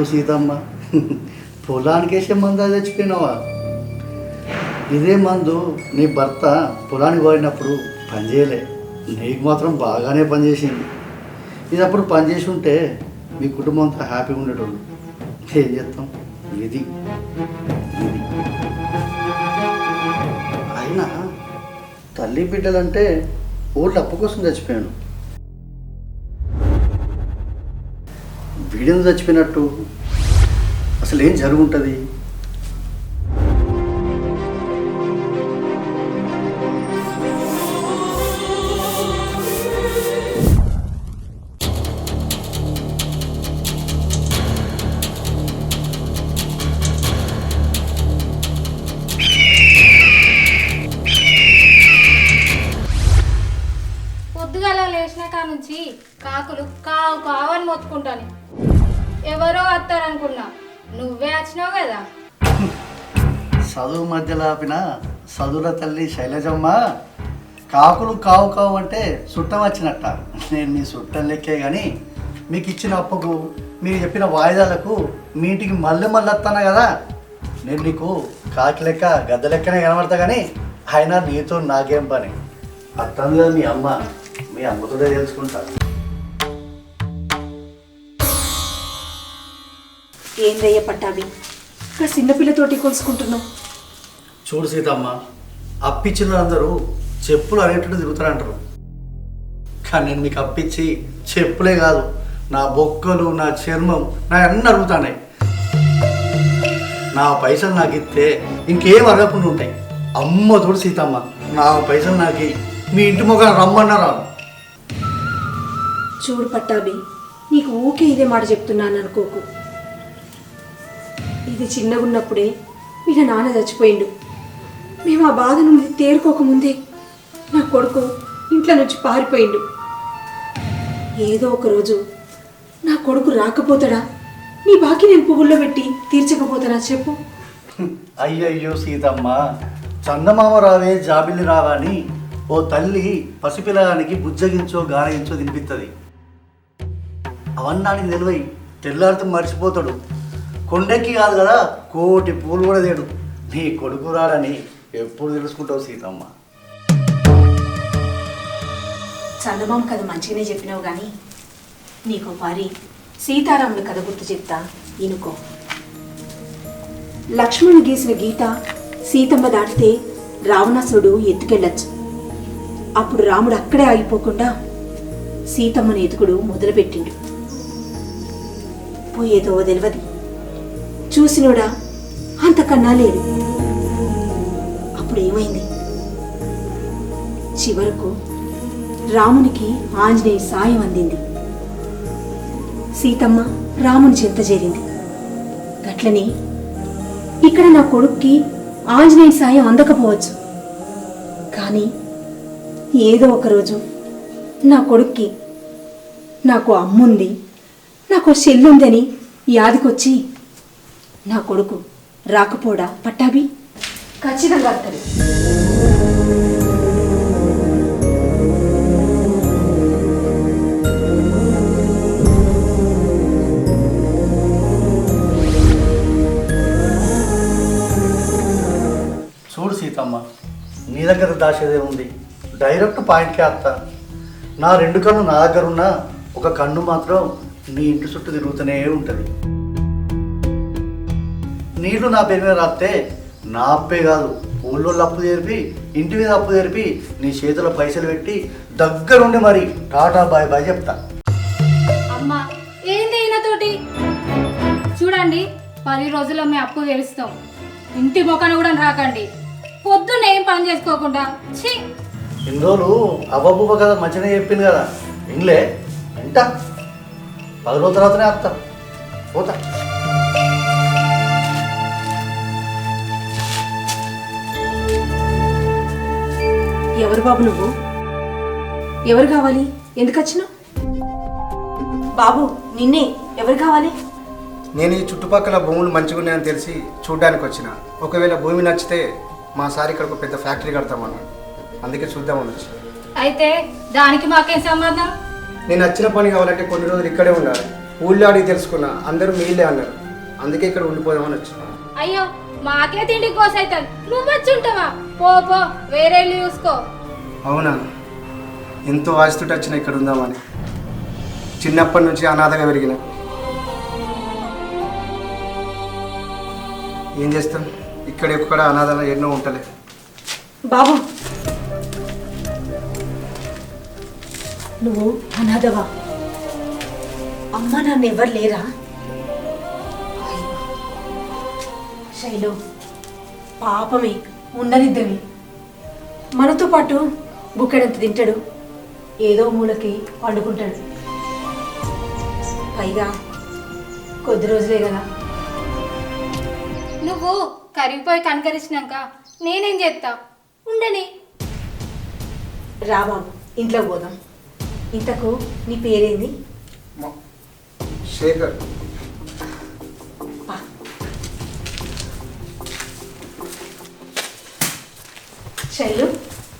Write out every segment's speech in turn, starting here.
అయ్యో సీతమ్మ, పొలానికేసే మందు చచ్చిపోయినావా? ఇదే మందు నీ భర్త పొలానికి పోయినప్పుడు పనిచేయలే, నీకు మాత్రం బాగానే పనిచేసింది. ఇది అప్పుడు పనిచేసి ఉంటే మీ కుటుంబం అంతా హ్యాపీగా ఉండేటోళ్ళు. ఏం చేస్తాం, ఇది ఇది అయినా తల్లి బిడ్డలంటే ఓళ్ళు అప్పు కోసం చచ్చిపోయాను. వీడిని చచ్చిపోయినట్టు అసలు ఏం జరుగుంటుంది? పొద్దుగాల లేచిన కాడ నుంచి కాకులు కావు కావని మొత్తుకుంటాను. ఎవరో వస్తారనుకున్నా, నువ్వే వచ్చినావు కదా. చదువు మధ్యలో ఆపిన చదువుల తల్లి శైలజమ్మ, కాకులు కావు కావు అంటే చుట్టం వచ్చినట్ట. నేను మీ చుట్టం లెక్కే కానీ మీకు ఇచ్చిన అప్పుకు, మీరు చెప్పిన వాయిదాలకు మీ ఇంటికి మళ్ళీ వస్తాను కదా. నేను నీకు కాకి లెక్క గద్ద లెక్కనే కనబడతా కానీ అయినా నీతో నాకేం పని? అర్థం కదా మీ అమ్మ, మీ అమ్మతోనే తెలుసుకుంటా. ఏందయ్య పట్టాభి, ఇక్కడ చిన్నపిల్లతోటి కొలుసుకుంటున్నావు? చూడు సీతమ్మ, అప్పిచ్చిన అందరూ చెప్పులు అనేటట్టు తిరుగుతారంటారు. కానీ నేను మీకు అప్పిచ్చి చెప్పులే కాదు, నా బొక్కలు, నా చర్మం, నా అన్నీ అడుగుతాయి. నా పైసలు నాకు ఇస్తే ఇంకేం అడగకుండా ఉంటాయి. అమ్మ తోడు సీతమ్మ, నా పైసలు నాకు మీ ఇంటి మొగ రమ్మన్నారా? చూడు పట్టాభి, నీకు ఊకే ఇదే మాట చెప్తున్నాను అనుకోకు. ఇది చిన్నగున్నప్పుడే వీళ్ళ నాన్న చచ్చిపోయిండు. మేము ఆ బాధ నుండి తేరుకోకముందే నా కొడుకు ఇంట్లో నుంచి పారిపోయిండు. ఏదో ఒకరోజు నా కొడుకు రాకపోతాడా, నీ బాకీ నేను పువ్వుల్లో పెట్టి తీర్చకపోతానా చెప్పు? అయ్యయ్యో సీతమ్మ, చందమామ రావే జాబిల్లి రావా అని ఓ తల్లి పసిపిల్లగానికి బుజ్జగించో గానగించో తినిపిస్తుంది. అవన్నీ తెలివై తెల్లారితో మర్చిపోతాడు. కొండెక్కి కాదు కదా, కోటి పూలు కూడా తేడు. నీ కొడుకు రాడని ఎప్పుడు తెలుసుకుంటావు సీతమ్మ? చందమామ కథ మంచిగానే చెప్పినావు కానీ నీకు పారి సీతారాముల కథ గుర్తు చెప్తా ఇనుకో. లక్ష్మణుడు గీసిన గీత సీతమ్మ దాటితే రావణాసురుడు ఎత్తుకెళ్ళచ్చు. అప్పుడు రాముడు అక్కడే ఆగిపోకుండా సీతమ్మను ఎతుకుడు మొదలుపెట్టిండు. పోయేదో తెలియదు, చూసినోడా అంతకన్నా లేదు. అప్పుడు ఏమైంది? చివరకు రామునికి ఆంజనేయ సాయం అందింది. సీతమ్మ రాముని చెంత చేరింది. గట్లని ఇక్కడ నా కొడుక్కి ఆంజనేయ సాయం అందకపోవచ్చు, కానీ ఏదో ఒకరోజు నా కొడుక్కి నాకు అమ్ముంది, నాకు చెల్లుందని యాదికొచ్చి నా కొడుకు రాకపోడా పట్టాభి? ఖచ్చితంగా అత్తది. చూడు సీతమ్మ, నీ దగ్గర దాచేదే ఉంది, డైరెక్ట్ పాయింట్కే వస్తా. నా రెండు కళ్ళు నా దగ్గర ఉన్న ఒక కన్ను మాత్రం నీ ఇంటి చుట్టూ తిరుగుతూనే ఉంటుంది. నీళ్లు నా పేరు మీద రాస్తే నా అప్పే కాదు, ఊళ్ళో అప్పు తెరిపి, ఇంటి మీద అప్పు తెరిపి, నీ చేతిలో పైసలు పెట్టి దగ్గరుండి మరి టాటా బాయ్ బాయ్ చెప్తా. అమ్మా ఏంది ఈయనతోటి? చూడండి, 10 రోజుల్లో మీ అప్పు తీరుస్తాం. ఇంటి మొక్కను కూడా రాకండి. పొద్దున్న ఏం పని చేసుకోకుండా ఛీ. ఇన్ని రోజులు అవ్వబువ్వ కదా మంచిగా చెప్పింది కదా, ఇంగ్లే ఎంత 10 రోజుల తర్వాతనే వస్తా, పోతా. ఎవరు బాబు నువ్వు? ఎవరు కావాలి? ఎందుకు వచ్చినావు? బాబు నిన్నే, ఎవరు కావాలి? నేను ఈ చుట్టుపక్కల భూములు మంచిగా ఉన్నాయని తెలిసి చూడ్డానికి వచ్చిన. ఒకవేళ భూమి నచ్చితే మా సార్ ఇక్కడ ఒక పెద్ద ఫ్యాక్టరీ కడతామన్నాడు, అందుకే చూద్దామని వచ్చి. అయితే దానికి మాకేం సంబంధం? నేను నచ్చిన పని కావాలంటే కొన్ని రోజులు ఇక్కడే ఉండాలి. ఊళ్ళో అడిగి తెలుసుకున్నా, అందరూ మీళ్ళే అన్నారు. అందుకే ఇక్కడ ఉండిపోదామని వచ్చాను. అయ్యో మాకే తిండి కోసైతుంది, నువ్వు వచ్చి ఉంటావా? పో పో, వేరే ఇల్లు చూసుకో. అవునా, ఎంతో ఆశతోటి వచ్చిన ఇక్కడ ఉందామని. చిన్నప్పటి నుంచి అనాథగా పెరిగిన. ఏం చేస్తాం, ఇక్కడ ఎక్కడ అనాథలు ఎన్నో ఉంటలే. బాబు, నువ్వు అనాథవా? అమ్మ నాన్న ఎవరు లేరా? శైలు, పాపమే, ఉండనిద్దని. మనతో పాటు బుక్కెడంత తింటాడు, ఏదో మూలకి వండుకుంటాడు. పైగా కొద్ది రోజులే కదా. నువ్వు కరిగిపోయి కనకరించినాక నేనేం చేస్తా? ఉండని. రా బాబు, ఇంట్లోకి పోదాం. ఇంతకు నీ పేరేంది? శేఖర్. పా. శైలు,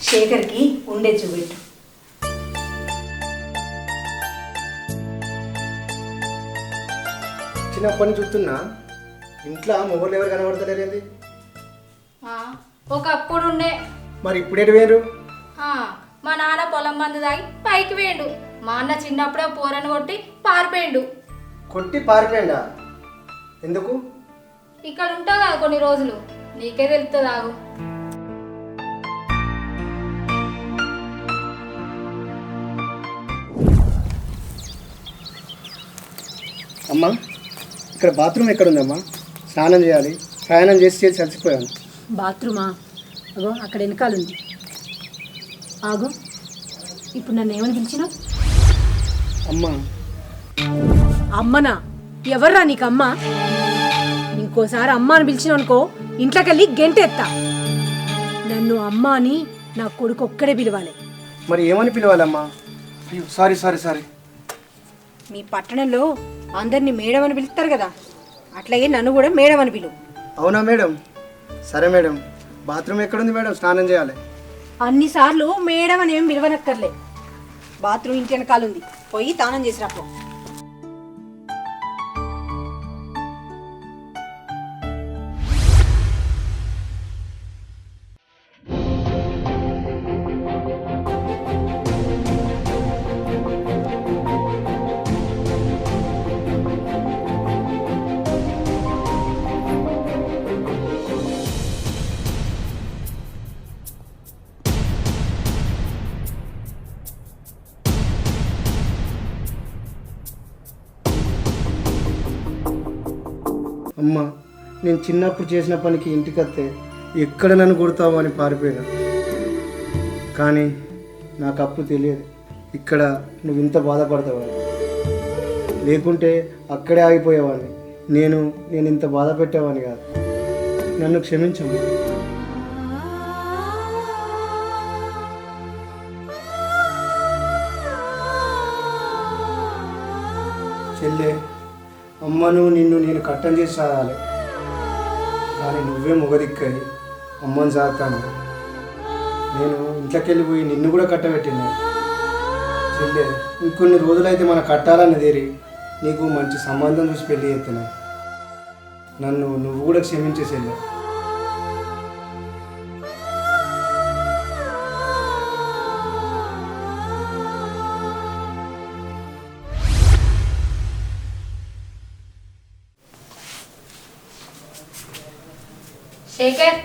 శేఖర్కి ఉండే చూపెట్టు. చిన్నప్పటి నుంచి చూస్తున్నా, ఇంట్లో మొగలు ఎవరు కనబడతలేరేంది? ఒకప్పుడు ఉండే. మరి ఇప్పుడేటి వేరు? మా నాన్న పొలం మందు తాగి పైకి వేయండు. మా అన్న చిన్నప్పుడే పోరను కొట్టి పారిపోయిండు. కొట్టి పారిపోయిందా? ఎందుకు? ఇక్కడ ఉంటావు కదా కొన్ని రోజులు, నీకే తెలుస్తుంది. ఆగు. అమ్మా, ఇక్కడ బాత్రూమ్ ఎక్కడ ఉందమ్మా? స్నానం చేయాలి, ప్రయాణం చేసి చచ్చిపోయాను. బాత్రూమా? అగో అక్కడ వెనకాలంది. ఆగు, ఇప్పుడు నన్ను ఏమని పిలిచినావు? అమ్మా. అమ్మనా? ఎవర్రా నీకు అమ్మ? ఇంకోసారి అమ్మ అని పిలిచినావు అనుకో, ఇంట్లోకెళ్ళి గెంటెత్తా. నన్ను అమ్మ అని నా కొడుకు ఒక్కడే పిలవాలి. మరి ఏమని పిలవాలమ్మా? అయ్యో, సారీ సారీ సారీ. మీ పట్టణంలో అందరినీ మేడం అని పిలుస్తారు కదా, అట్లాగే నన్ను కూడా మేడం అని పిలువు. అవునా మేడం? సరే మేడం. బాత్రూమ్ ఎక్కడుంది మేడం? స్నానం చేయాలి. అన్నిసార్లు మేడం అని ఏం పిలవనక్కర్లే. బాత్రూమ్ ఇంటి వెనకాల ఉంది, పోయి తానం చేసి రాపో. అమ్మ, నేను చిన్నప్పుడు చేసిన పనికి ఇంటికి వస్తే ఎక్కడ నన్ను కొడతావు అని పారిపోయినా. కానీ నాకు అప్పుడు తెలియదు ఇక్కడ నువ్వు ఇంత బాధపడతావని. లేకుంటే అక్కడే ఆగిపోయేవాడిని. నేను ఇంత బాధ పెట్టేవాడిని కాదు. నన్ను క్షమించమ్మా. చెల్లె, అమ్మను నిన్ను నేను కట్టం చేసి సాగాలి, కానీ నువ్వే మొగదిక్కై అమ్మని సాగుతాను. నేను ఇంట్లోకి వెళ్ళిపోయి నిన్ను కూడా కట్టబెట్టింది. చెల్లె, ఇంకొన్ని రోజులైతే మన కట్టాలని తీరి నీకు మంచి సంబంధం చూసి పెళ్లి చేస్తున్నా. నన్ను నువ్వు కూడా క్షమించే చెల్లె. శేఖర్,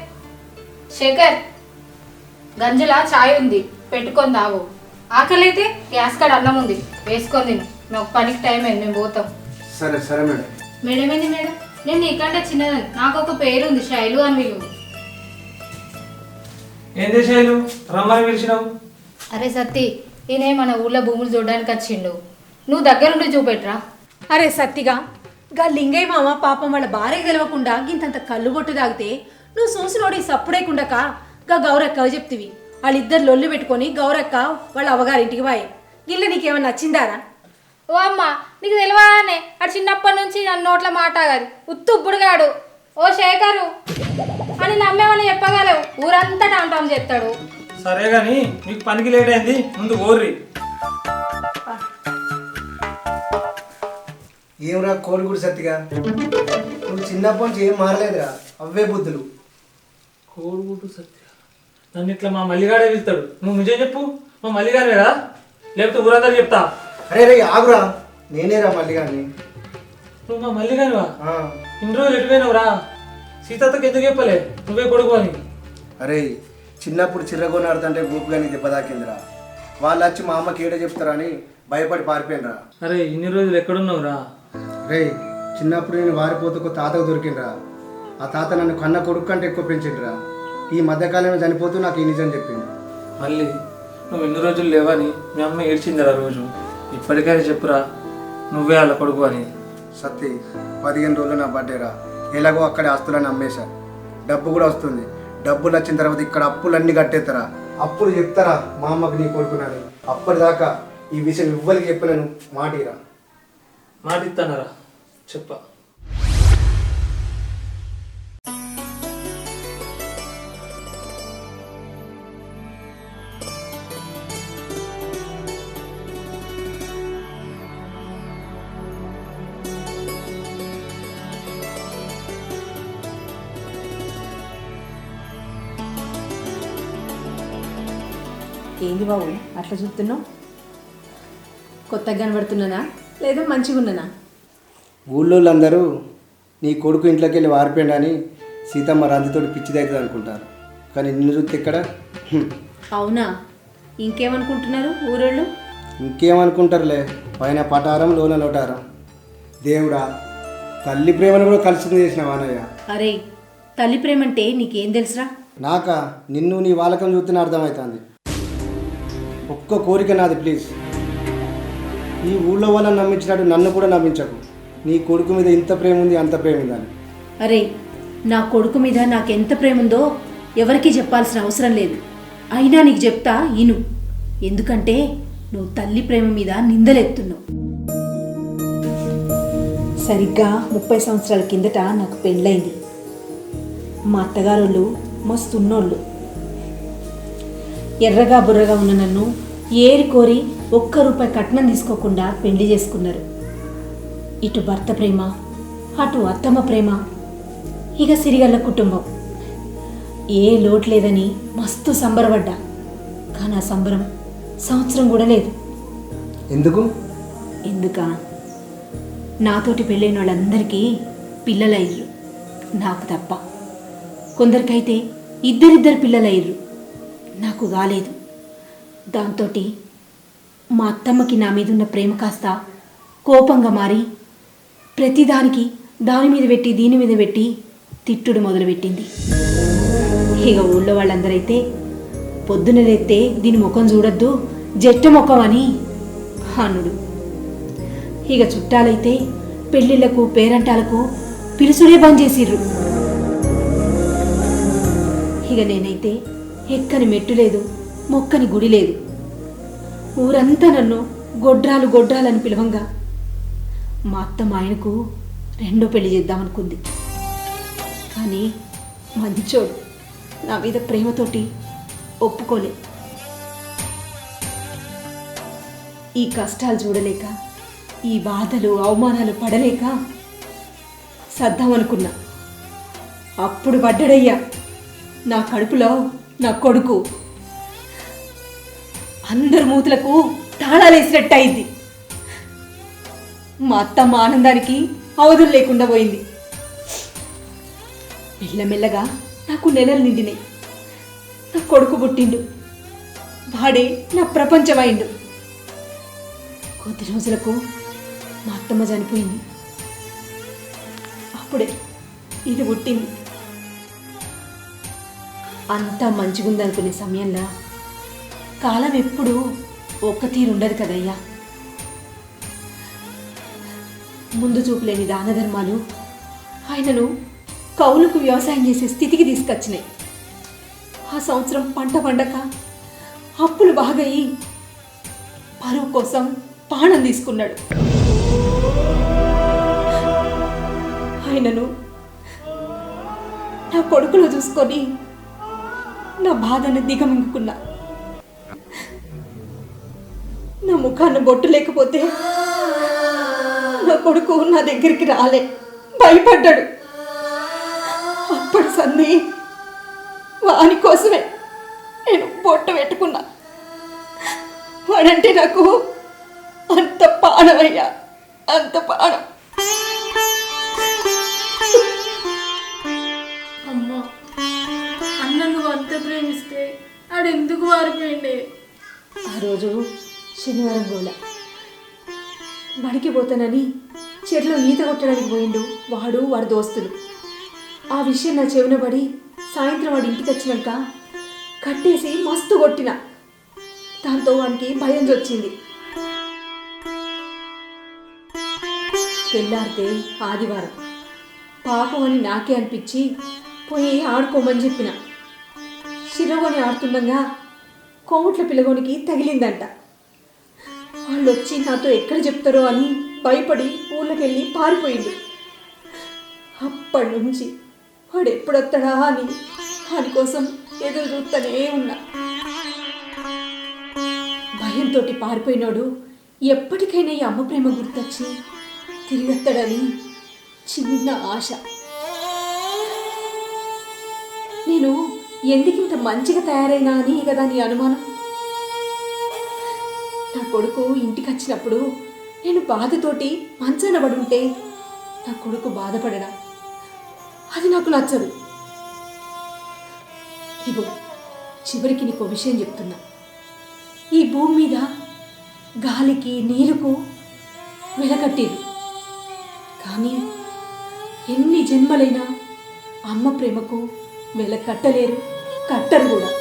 శేఖర్, గంజులా చాయ్ ఉంది, పెట్టుకొని తాగు. ఆకలి అయితే గ్యాస్ కాడ అన్నం ఉంది, వేసుకొని తిను. మాకు పనికి టైం అయింది, మేము పోతాం. సరే సరే మేడం. మేడం ఏంది మేడం? నేను నీకంటే చిన్నదని, నాకు ఒక పేరు ఉంది, శైలు అని విలువ. ఏంది శైలు, రమ్మని పిలిచినావు? అరే సత్తి, ఈయనే మన ఊళ్ళో భూములు చూడడానికి వచ్చిండు, నువ్వు దగ్గరుండి చూపెట్రా. అరే సత్తిగా, గా లింగయ్య మామ పాపం వాళ్ళ భార్యకి తెలవకుండా గింతంత కళ్ళు బొట్టు తాగితే నువ్వు చూసినోడి సప్పుడేకుండక గా గౌరక్క చెప్తివి. వాళ్ళిద్దరు లొల్లు పెట్టుకొని గౌరక్క వాళ్ళ అవ్వగారింటికి వాయే. గిల్ల నీకేమన్నా నచ్చిందారా? ఓ అమ్మ, నీకు తెలియదానే, అటు చిన్నప్పటి నుంచి నన్ను నోట్ల మాట కాదు, ఉప్పుడుగాడు. ఓ శేఖరు అని నమ్మేమని చెప్పగలవు, ఊరంతా టాంటాం చేస్తాడు. సరే గాని మీకు పనికి లేట్ అయింది, ముందు ఓర్రి. ఏమరా కోడిగుడు సత్తిగా, నువ్వు చిన్నప్పటి నుంచి ఏం మారలేదురా, అవే బుద్ధులు. కోడిగుడ్డు సత్య నన్ను ఇట్లా మా మల్లిగాడే వెళ్తాడు. నువ్వు నిజం చెప్పు, మా మల్లిగానేరా లేకపోతే ఊరందరూ చెప్తా. అరే రే ఆగురా, నేనేరా మళ్ళీ కానీ. నువ్వు మా మల్లిగానివా? ఇన్ని రోజులు ఎటుపోయినావురా? సీతత్తకి ఎందుకు చెప్పలే నువ్వే కొడుకు అని? అరే చిన్నప్పుడు చిర్రగొని ఆడుతుంటే గూపు కానీ దెబ్బ తాకిందిరా. వాళ్ళు వచ్చి మా అమ్మకి ఏడ చెప్తారని భయపడి పారిపోయినరా. అరే ఇన్ని రోజులు ఎక్కడున్నావురా? రే చిన్నప్పుడు నేను వారిపోతూ ఒక తాతకు దొరికినరా. ఆ తాత నన్ను కన్న కొడుకు కంటే ఎక్కువ పెంచిండ్రా. ఈ మధ్యకాలంలో చనిపోతూ నాకు ఈ నిజం చెప్పిండు. మళ్ళీ నువ్వు ఇన్ని రోజులు లేవని మీ అమ్మ ఏడ్చిందిరా రోజు. ఇప్పటికైనా చెప్పురా నువ్వే వాళ్ళ కొడుకు అని. సత్తి 15 రోజులు నా బర్త్డేరా. ఎలాగో అక్కడే ఆస్తులని అమ్మేశా. డబ్బు కూడా వస్తుంది. డబ్బులు వచ్చిన తర్వాత ఇక్కడ అప్పులన్నీ కట్టేస్తారా. అప్పుడు చెప్తారా మా అమ్మకి నీ కొడుకున్నాను. అప్పటిదాకా ఈ విషయం ఇవ్వరికి చెప్పినాను. మాటిరా. మాట ఇస్తానరా చెప్పా. ఏంది బాబు అట్లా చూస్తున్నావు? కొత్తగా కనబడుతున్నానా లేదా మంచిగా ఉన్నానా? ఊళ్ళోళ్ళందరూ నీ కొడుకు ఇంట్లోకి వెళ్ళి వారిపోయిండని సీతమ్మ రందితోటి పిచ్చిదవుతుంది అనుకుంటారు. కానీ నిన్ను చూస్తే ఇక్కడ అవునా? ఇంకేమనుకుంటున్నారు ఊరోళ్ళు? ఇంకేమనుకుంటారులే, పైన పటారం లోన లోటారం. దేవుడా, తల్లి ప్రేమను కూడా కలుసుకుని చేసిన వానయ్య. అరే తల్లి ప్రేమ అంటే నీకేం తెలుసురా? నాకా నిన్ను నీ వాళ్ళకం చూస్తేనే అర్థమవుతుంది. ఒక్క కోరిక నాది ప్లీజ్, ఈ ఊళ్ళో వాళ్ళని నమ్మించినట్టు నన్ను కూడా నమ్మించకు. నీ కొడుకు మీద ఇంత ప్రేమ ఉంది, అంత ప్రేమ ఉందని. అరే నా కొడుకు మీద నాకెంత ప్రేమ ఉందో ఎవరికీ చెప్పాల్సిన అవసరం లేదు. అయినా నీకు చెప్తా ఇను. ఎందుకంటే నువ్వు తల్లి ప్రేమ మీద నిందలెత్తున్నావు. సరిగ్గా 30 సంవత్సరాల కిందట నాకు పెళ్ళైంది. మా అత్తగారోళ్ళు మస్తున్నోళ్ళు. ఎర్రగా బుర్రగా ఉన్న నన్ను ఏరి కోరి ₹1 కట్నం తీసుకోకుండా పెళ్లి చేసుకున్నారు. ఇటు భర్త ప్రేమ, అటు అత్తమ్మ ప్రేమ, ఇక సిరిగల్ల కుటుంబం. ఏ లోటు లేదని మస్తు సంబరపడ్డా. కానీ ఆ సంబరం సంవత్సరం కూడా లేదు. ఎందుకా? నాతోటి పెళ్ళైన వాళ్ళందరికీ పిల్లలయ్యారు, నాకు తప్ప. కొందరికైతే ఇద్దరిద్దరు పిల్లలయ్యారు, నాకు కాలేదు. దాంతో మా అత్తమ్మకి నా మీద ఉన్న ప్రేమ కాస్త కోపంగా మారి ప్రతిదానికి దాని మీద పెట్టి దీని మీద పెట్టి తిట్టుడు మొదలుపెట్టింది. ఇక ఊళ్ళో వాళ్ళందరైతే పొద్దున లేస్తే దీని ముఖం చూడొద్దు, జట్టు ముఖం అని అనుడు. ఇక చుట్టాలైతే పెళ్ళిళ్ళకు పేరంటాలకు పిలుసుడే బంద్ చేసిర్రు. ఇక నేనైతే ఎక్కని మెట్టు లేదు, మొక్కని గుడి లేదు. ఊరంతా నన్ను గొడ్రాలు గొడ్రాలని పిలవంగా మా అత్త మా ఆయనకు 2వ పెళ్లి చేద్దామనుకుంది. కానీ మంచోడు నా మీద ప్రేమతోటి ఒప్పుకోలే. ఈ కష్టాలు చూడలేక, ఈ బాధలు అవమానాలు పడలేక సద్దామనుకున్నా. అప్పుడు పడ్డాడయ్యా నా కడుపులో నా కొడుకు. అందరు మూతులకు తాళాలేసినట్టు అయింది. మా అత్తమ్మ ఆనందానికి అవధులు లేకుండా పోయింది. మెల్లమెల్లగా నాకు నెలలు నిండినాయి. నా కొడుకు పుట్టిండు, వాడే నా ప్రపంచమైండు. కొద్ది రోజులకు మా అత్తమ్మ చనిపోయింది. అప్పుడే ఇది పుట్టింది. అంతా మంచిగుందనుకునే సమయంలో కాలం ఎప్పుడూ ఒక్క తీరు ఉండదు కదయ్యా. ముందు చూపులేని దాన ధర్మాలు ఆయనను కౌలుకు వ్యవసాయం చేసే స్థితికి తీసుకొచ్చినాయి. ఆ సంవత్సరం పంట పండక అప్పులు బాగయి పరువు కోసం ప్రాణం తీసుకున్నాడు. ఆయనను నా కొడుకులో చూసుకొని నా బాధను దిగమింగుకున్నా. నా ముఖాన్ని బొట్టు లేకపోతే నా కొడుకు నా దగ్గరికి రాలే, భయపడ్డాడు. అప్పటి సంది వాని కోసమే నేను బొట్టు పెట్టుకున్నా. వాడంటే నాకు అంత పాడమయ్యా, అంత పాడం. అమ్మా, అన్న నువ్వు అంత ప్రేమిస్తే ఆడెందుకు వారిపోయిండే? ఆ రోజు శనివారం గోల బడికి పోతానని చెర్లో ఈత కొట్టడానికి పోయిండు వాడి దోస్తులు. ఆ విషయం నా చెవిన పడి సాయంత్రం వాడి ఇంటికి వచ్చినాక కట్టేసి మస్తు కొట్టిన. దాంతో వానికి భయం వచ్చింది. తెల్లారితే ఆదివారం పాపం అని నాకే అనిపించి పోయి ఆడుకోమని చెప్పిన. శిరగోని ఆడుతుండగా కోమట్ల పిల్లగోనికి తగిలిందంట. వాళ్ళు వచ్చి నాతో ఎక్కడ చెప్తారో అని భయపడి ఊళ్ళకెళ్ళి పారిపోయిండు. అప్పటి నుంచి వాడు ఎప్పుడొస్తాడా అని వాడి కోసం ఎదురు చూస్తూనే ఉన్నా. భయంతో పారిపోయినాడు ఎప్పటికైనా ఈ అమ్మ ప్రేమ గుర్తొచ్చి తిరిగొస్తాడని చిన్న ఆశ. నేను ఎందుకింత మంచిగా తయారైనా అని కదా నీ అనుమానం? నా కొడుకు ఇంటికి వచ్చినప్పుడు నేను బాధతోటి మంచాన పడి ఉంటే నా కొడుకు బాధపడడా, అది నాకు నచ్చదు. ఇగో చివరికి నీకు విషయం చెప్తున్నా. ఈ భూమి మీద గాలికి నీరుకు వెలకట్టిరు, కానీ ఎన్ని జన్మలైనా అమ్మ ప్రేమకు వెల కట్టలేరు, కట్టరు కూడా.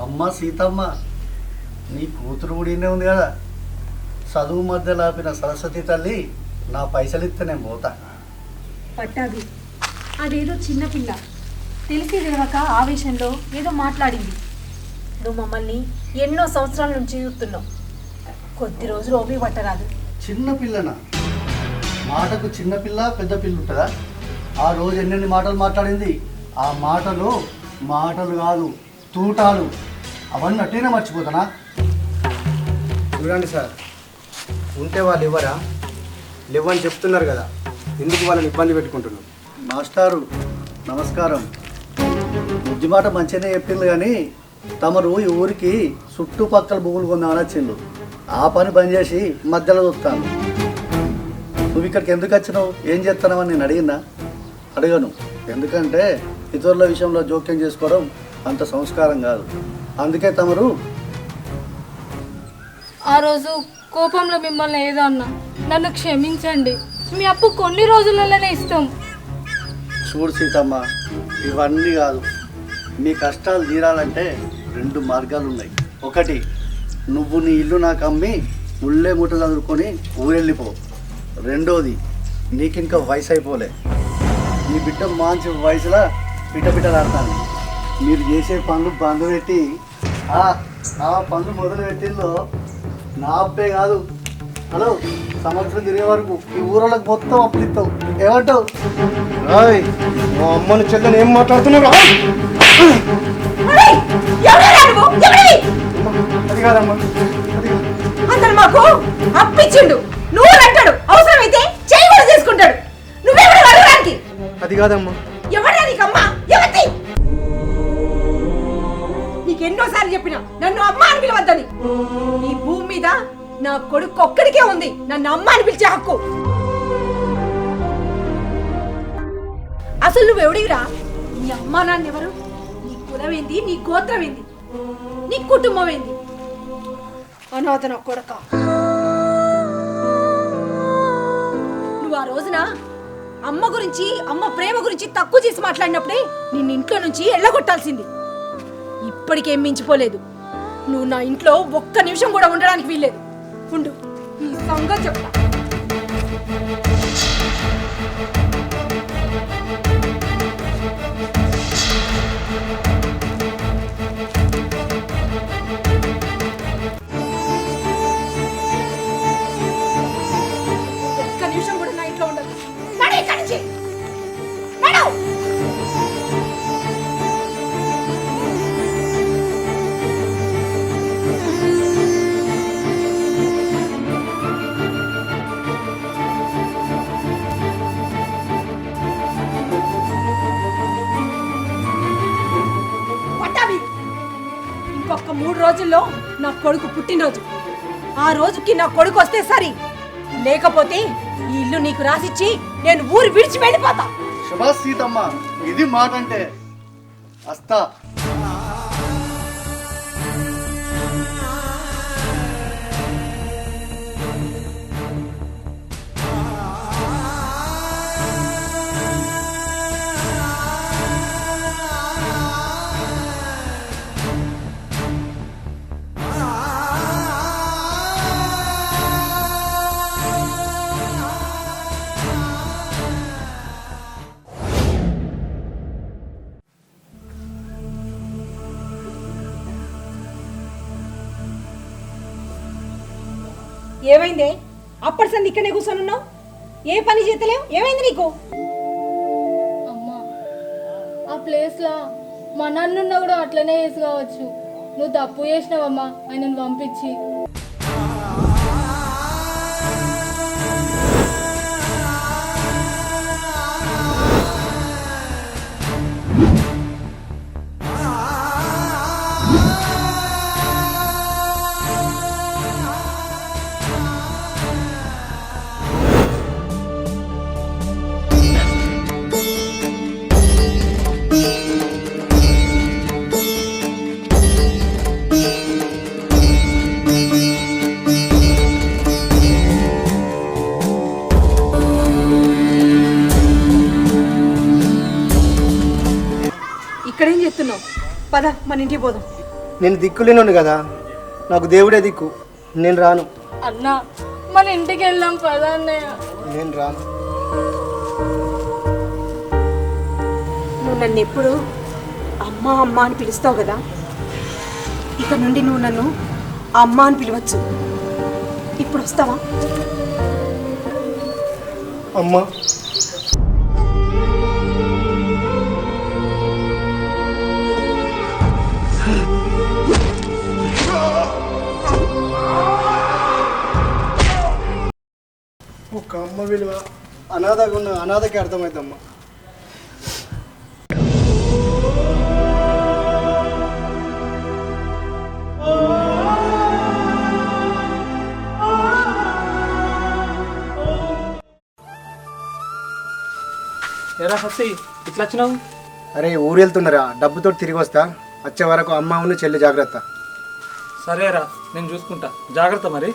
అమ్మ సీతమ్మ, నీ కూతురు ఊడినే ఉంది కదా. చదువు మధ్యలో ఆపిన సరస్వతి తల్లి నా పైసలు ఇస్తే నేను పోతా. పట్టాభి, అదేదో చిన్నపిల్ల తెలిసి తెలియక ఆవేశంలో ఏదో మాట్లాడింది. నువ్వు మమ్మల్ని ఎన్నో సంవత్సరాల నుంచి చూస్తున్నావు, కొద్ది రోజులు ఓపి పట్టరాదు. చిన్నపిల్లనా? మాటకు చిన్నపిల్ల పెద్ద పిల్ల ఉంటుందా? ఆ రోజు ఎన్నెన్ని మాటలు మాట్లాడింది. ఆ మాటలు మాటలు కాదు, తూటాలు. అవన్నీ అట్టేనే మర్చిపోతానా? చూడండి సార్, ఉంటే వాళ్ళు ఇవ్వరా? లేవని చెప్తున్నారు కదా, ఎందుకు వాళ్ళని ఇబ్బంది పెట్టుకుంటున్నాం? మాస్టారు నమస్కారం. బుద్ధి మాట మంచిగానే చెప్పింది, కానీ తమరు ఈ ఊరికి చుట్టుపక్కల భూములు కొందామని వచ్చిండు. ఆ పని బంద్ చేసి మధ్యలో చూస్తాను. నువ్వు ఇక్కడికి ఎందుకు వచ్చినావు, ఏం చేస్తున్నావని నేను అడగను. ఎందుకంటే ఇతరుల విషయంలో జోక్యం చేసుకోవడం అంత సంస్కారం కాదు. అందుకే తమరు ఆ రోజు కోపంలో మిమ్మల్ని ఏదో అన్నా, నన్ను క్షమించండి. మీ అప్పు కొన్ని రోజులలోనే ఇస్తాం. చూడు సీతమ్మ, ఇవన్నీ కాదు. మీ కష్టాలు తీరాలంటే 2 మార్గాలు ఉన్నాయి. ఒకటి, నువ్వు నీ ఇల్లు నాకు అమ్మి ముళ్ళే మూట చదువుకొని ఊరెళ్ళిపో. రెండోది, నీకింకా వయసు అయిపోలే. నీ బిడ్డ మంచి వయసులో పిట్టలాడతాను. మీరు చేసే పనులు బంద్ పెట్టి ఆ పనులు మొదలు పెట్టిల్లో నా అప్పే కాదు, హలో, సంవత్సరం తిరిగే వరకు ఈ ఊరోళ్ళకి మొత్తం అప్పులిస్తావు. ఏమంటావు? మా అమ్మని చెల్లని ఏం మాట్లాడుతున్నావు? అది కాదమ్మా, అతను మాకు అప్పిచ్చిండు, నువ్వు అంటాడు, అవసరమైతే చేయి కూడా చేసుకుంటాడు. నువ్వెవరు అడగడానికి? అది కాదమ్మా. ఎవరా నీకమ్మా? ఎవరి? నీకెన్నోసార్లు చెప్పినా నన్ను అమ్మ అని పిలవద్దని. ఈ భూమి మీద నా కొడుకు ఒక్కడికే ఉంది నన్ను అమ్మ అని పిలిచే హక్కు. అసలు నువ్వెవడిరా? నీ అమ్మా నాన్న ఎవరు? నీ కులమేంది? నీ గోత్రం ఏంది? నీ కుటుంబం ఏంది? అనాథన కొడక. ఆ రోజున అమ్మ గురించి, అమ్మ ప్రేమ గురించి తక్కువ చేసి మాట్లాడినప్పుడే నిన్ను ఇంట్లో నుంచి ఎళ్ళగొట్టాల్సింది. ఇప్పటికేం మించిపోలేదు. నువ్వు నా ఇంట్లో ఒక్క నిమిషం కూడా ఉండడానికి వీల్లేదు. ఉండు, నీ సంగతి చెప్తా. ఒక్క నిమిషం కూడా నా ఇంట్లో ఉండదు. నడు ఇక్కడి నుంచి. నడు. పట్టాభి, ఇంకొక 3 రోజుల్లో నా కొడుకు పుట్టినరోజు. ఆ రోజుకి నా కొడుకు వస్తే సరి, లేకపోతే ఈ ఇల్లు నీకు రాసిచ్చి నేను ఊరు విడిచి వెళ్ళిపోతా. శభాష్ సీతమ్మ, ఇది మాట అంటే వస్తా. ఏమైందే? అప్పటి సంది ఇక్కడే కూర్చొనున్నావు, ఏ పని చేతలేవు? ఏమైంది నీకు? అమ్మా, ఆ ప్లేస్లో మా నాన్నున్నా కూడా అట్లనే చేసి కావచ్చు. నువ్వు తప్పు చేసినావమ్మా ఆయనను పంపించి. ఇక్కడేం చేస్తున్నావు? పద, మన ఇంటికి పోదాం. నేను దిక్కులేనుండు కదా, నాకు దేవుడే దిక్కు. నేను రాను. అన్నా, మన ఇంటికి వెళ్దాం పదా అన్నయ్య. నేను రాను. నువ్వు నన్ను ఎప్పుడు అమ్మ అమ్మ అని పిలుస్తావు కదా, ఇక నుండి నువ్వు నన్ను అమ్మ అని పిలవచ్చు. ఇప్పుడు వస్తావా? అమ్మా, ఒక అమ్మ విలువ అనాథగా ఉన్న అనాథకి అర్థమవుతమ్మా. ఎరా సత్తి, ఇట్లా వచ్చినావు? అరే, ఊరు వెళ్తున్నారా, డబ్బుతో తిరిగి వస్తా. వచ్చే వరకు అమ్మ ఉన్న చెల్లి జాగ్రత్త. సరేరా, నేను చూసుకుంటా. జాగ్రత్త మరి.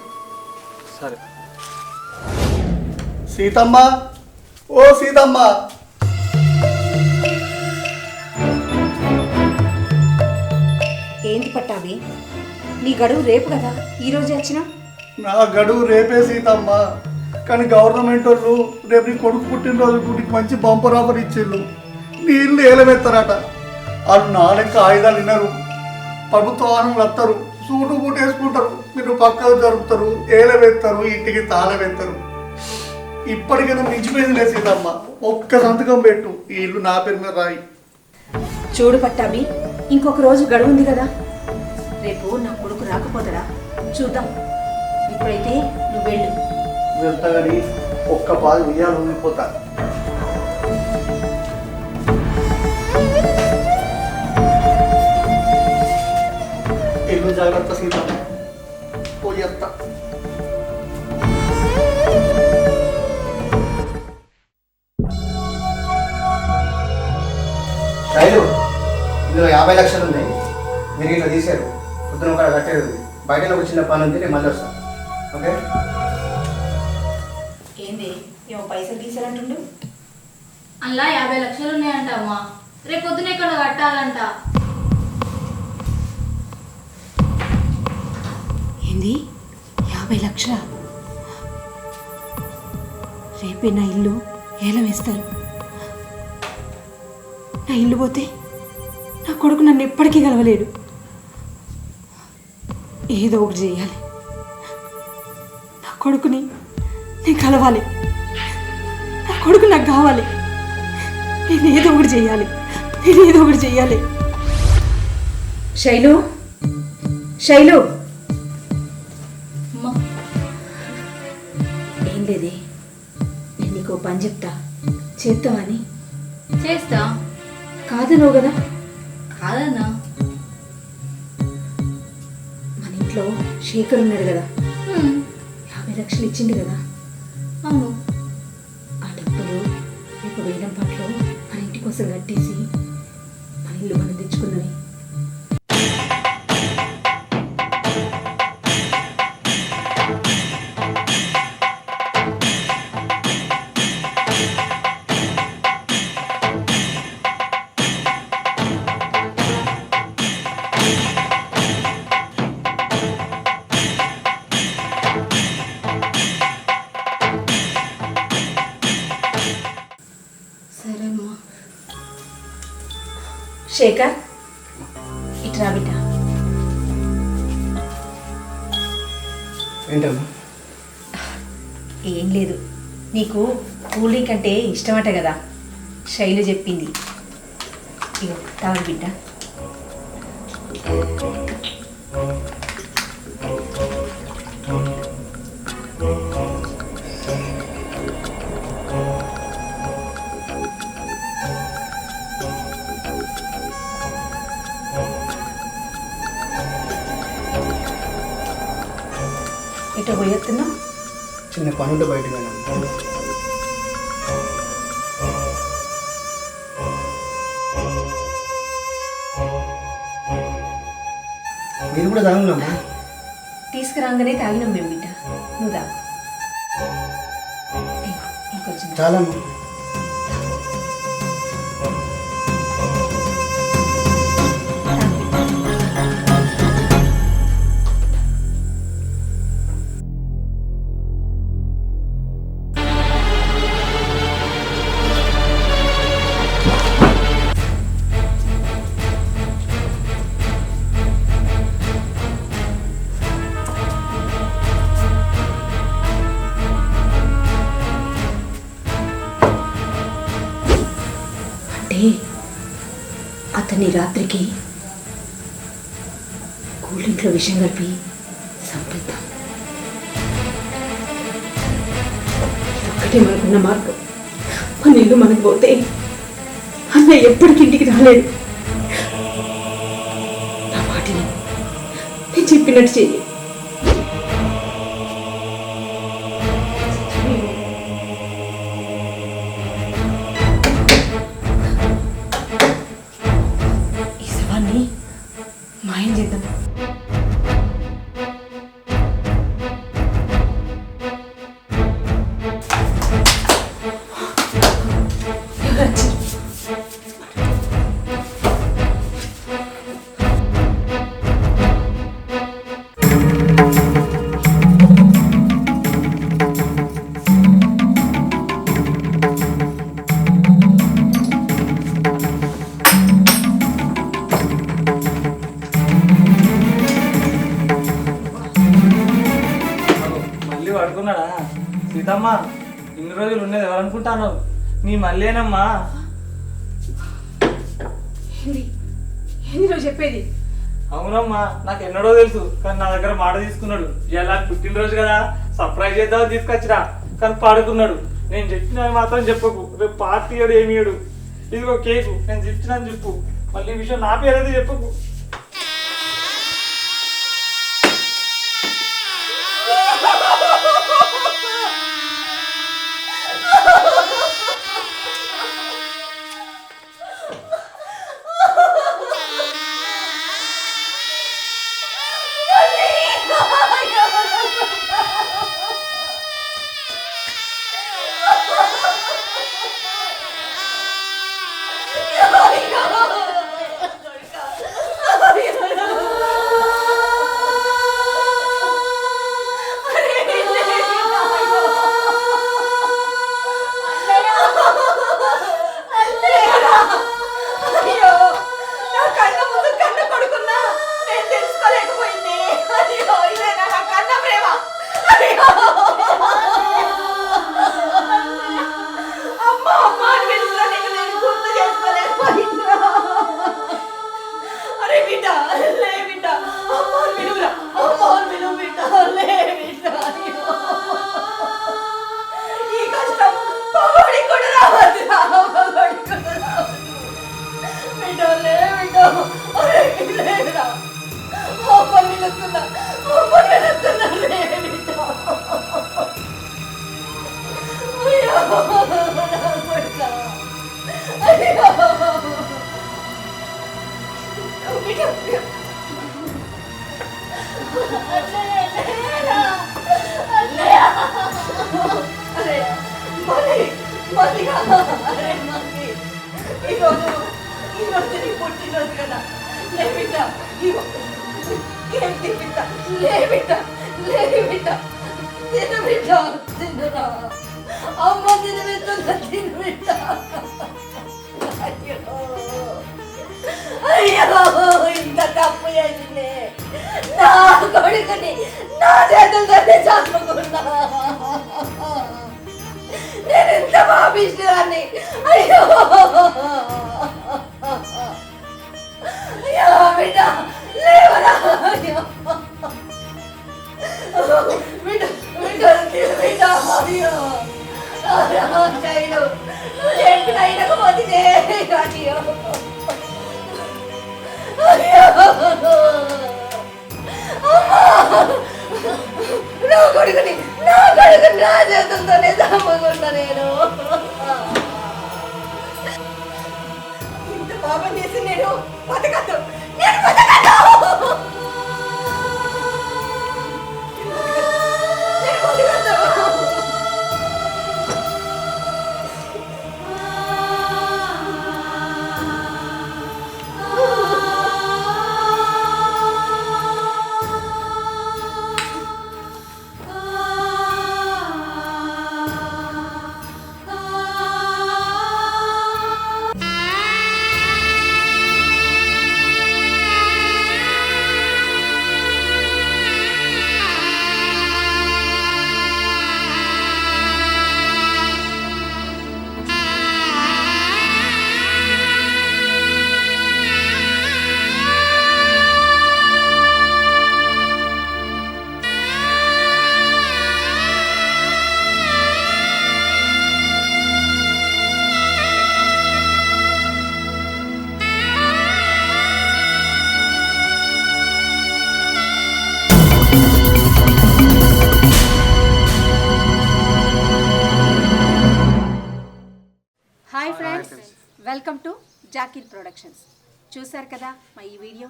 సరే. సీతమ్మ, ఓ సీతమ్మ. ఏంటి పట్టాభి, నీ గడువు రేపు కదా, ఈరోజే వచ్చినా? నా గడువు రేపే సీతమ్మ, కానీ గవర్నమెంట్ వాళ్ళు రేపు నీ కొడుకు పుట్టినరోజుకు నీకు మంచి బంపర్ ఆఫర్ ఇచ్చిళ్ళు. నీ ఇల్లు ఏలమెత్తారట. వాళ్ళు నా లెక్క ఆయుధాలు వినరు, ప్రభుత్వ వాహనాలు వస్తారు, సూటు బూటు వేసుకుంటారు, మీరు పక్కకు జరుపుతారు, ఏలవెత్తారు, ఇంటికి తాళవెత్తారు. ఇప్పటికైనా మించిపోయింది లేదు సీతమ్మ, ఒక్క సంతకం పెట్టు, ఈ ఇల్లు నా పేరు మీద రాయి. చూడు పట్టాభి, ఇంకొక రోజు గడువు ఉంది కదా, రేపు నా కొడుకు రాకపోతాడా చూద్దాం. ఇప్పుడైతే నువ్వు వెళ్ళు. వెళ్తా కానీ ఒక్క పాలు ఉయ్యాలు ఉండిపోతా. ఇల్లు జాగ్రత్త సీతమ్మ, పోయేత్తా. రైలు ఇందులో 50 లక్షలు ఉన్నాయి. మీరు ఇట్లా తీశారు, పొద్దున ఒక కట్టేది ఉంది. బయట ఒక చిన్న పని ఉంది, నేను మళ్ళీ వస్తాను. ఓకే? ఏంది ఏమో పైసలు తీసారంటుండు. అలా 50 లక్షలు ఉన్నాయంట అమ్మా. రేపు పొద్దున ఇక్కడ కట్టాలంట. ఏంది 50 లక్షల? రేపే నా ఇల్లు ఏలం వేస్తారు. నా ఇల్లు పోతే నా కొడుకు నన్ను ఎప్పటికీ కలవలేడు. ఏదో ఒకటి చేయాలి. నా కొడుకుని నేను కలవాలి. నా కొడుకు నాకు కావాలి. నేను ఏదో ఒకటి చేయాలి. శైలు, శైలు, అమ్మా ఏం లేదే, నేను నీకు పని చెప్తా, చేస్తావని. చేస్తా. కాదనవు కదా. కాదన్నా. మన ఇంట్లో శేఖర్ ఉన్నాడు కదా, హ్మ్. 50 లక్షలు ఇచ్చిండు కదా. అవును. ఆ డబ్బులు రేపు వేలం పాటలో మన ఇంటి కోసం కట్టేసి మన ఇల్లు మనం తెచ్చుకుందని. సరే అమ్మా. శేఖర్, ఇట్రా బిడ్డ. ఏంటమ్మా? ఏం లేదు, నీకు కూల్ డ్రింక్ అంటే ఇష్టమట కదా, శైలు చెప్పింది. ఇగో తాగు బిడ్డ. ఎటో పోయేస్తున్నా? చిన్న పనుంటే బయటకు వెళ్ళాను. మీరు కూడా తాగున్నామా? తీసుకురాగానే తాగినాం మేము బిడ్డ, నువ్వు తాగు. ఇంకొచ్చిన చాలా అతన్ని రాత్రికి కూల్ డ్రింక్లో విషయం కలిపి సంపేద్దాం. ఒక్కటే మనకున్న మార్గం. మన ఇల్లు మనకు పోతే అన్నయ్య ఎప్పటికి ఇంటికి రాలేడు. నా మాటని నేను చెప్పినట్టు చెయ్యి. మాయం చేద్దాం. పడుకున్నాడా? సీతమ్మ, ఇన్ని రోజులు ఉండేది ఎవరనుకుంటాను? నీ మళ్ళేనమ్మా. ఏంది చెప్పేది? అవునమ్మా, నాకు ఎన్నడో తెలుసు, కానీ నా దగ్గర మాట తీసుకున్నాడు. ఇలా పుట్టినరోజు కదా, సర్ప్రైజ్ చేద్దామని తీసుకొచ్చిరా, కానీ పాడుకున్నాడు. నేను చెప్పిన మాత్రం చెప్పకు, రేపు పార్టీ ఏడు ఏమి ఏడు. ఇదిగో కేకు, నేను చెప్పినాను చెప్పు. మళ్ళీ ఈ విషయం నా పేరైతే చెప్పకు. నేను తెలుసుకోలేకపోయింది. అయ్యో ఇదేనా నా కన్న ప్రేమ? అయ్యో అమ్మ అమ్మ అని పిలుస్తున్నా నీకు నేను గుర్తు చేసుకోలేకపోయినా. అరే బిడ్డ లే బిడ్డ, అమ్మ అని పిలువురా, అమ్మ అని పిలువు బిడ్డ, లే బిడ్డ. అయ్యో ఈ కష్టం పగోడికి కూడా రావద్దురా, పగోడికి కూడా రావద్దు. బిడ్డ లే బిడ్డ, అరే లేదురా, అమ్మని పిలుస్తున్నా, అమ్మని పిలుస్తున్నా, లే బిడ్డ. అయ్యో నా కొడుకా, అయ్యో బిడ్డ బిడ్డ. అరే మళ్ళీ మళ్ళీగా అరే మళ్ళీ ఈరోజు నీ పుట్టినరోజు కదా, లే బిడ్డ, ఇగో కేక్ తినిపిస్తా, లే బిడ్డ, లే బిడ్డ, తిను బిడ్డ, తినురా, అమ్మ తినిపిస్తుందా, తిను బిడ్డ. అయ్యో అయ్యో ఇంత తప్పు చేసింది, నా కొడుకుని నా చేతులతోనే చంపుకున్నా, నేను ఎంత పాపిష్టిదాన్ని. అయ్యో అయ్యో బిడ్డ లేవరా, అయ్యో బిడ్డ బిడ్డ బిడ్డ, అయ్యో చైలు నువ్వు చెప్పిన అయినకపోతే అయ్యో నా కొడుకుని నా చేతులతోనే చంపుకున్నా నేను. ఇంత పాపం చేసి నేను బతకద్దు, నేను బతకద్దు, నేను బతకద్దు. Hi friends, welcome to Zakir productions. చూశారు కదా మా ఈ వీడియో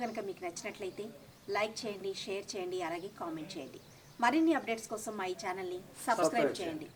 కనుక మీకు నచ్చినట్లయితే లైక్ చేయండి, షేర్ చేయండి, అలాగే కామెంట్ చేయండి. మరిన్ని అప్డేట్స్ కోసం మా ఈ ఛానల్ని సబ్స్క్రైబ్ చేయండి.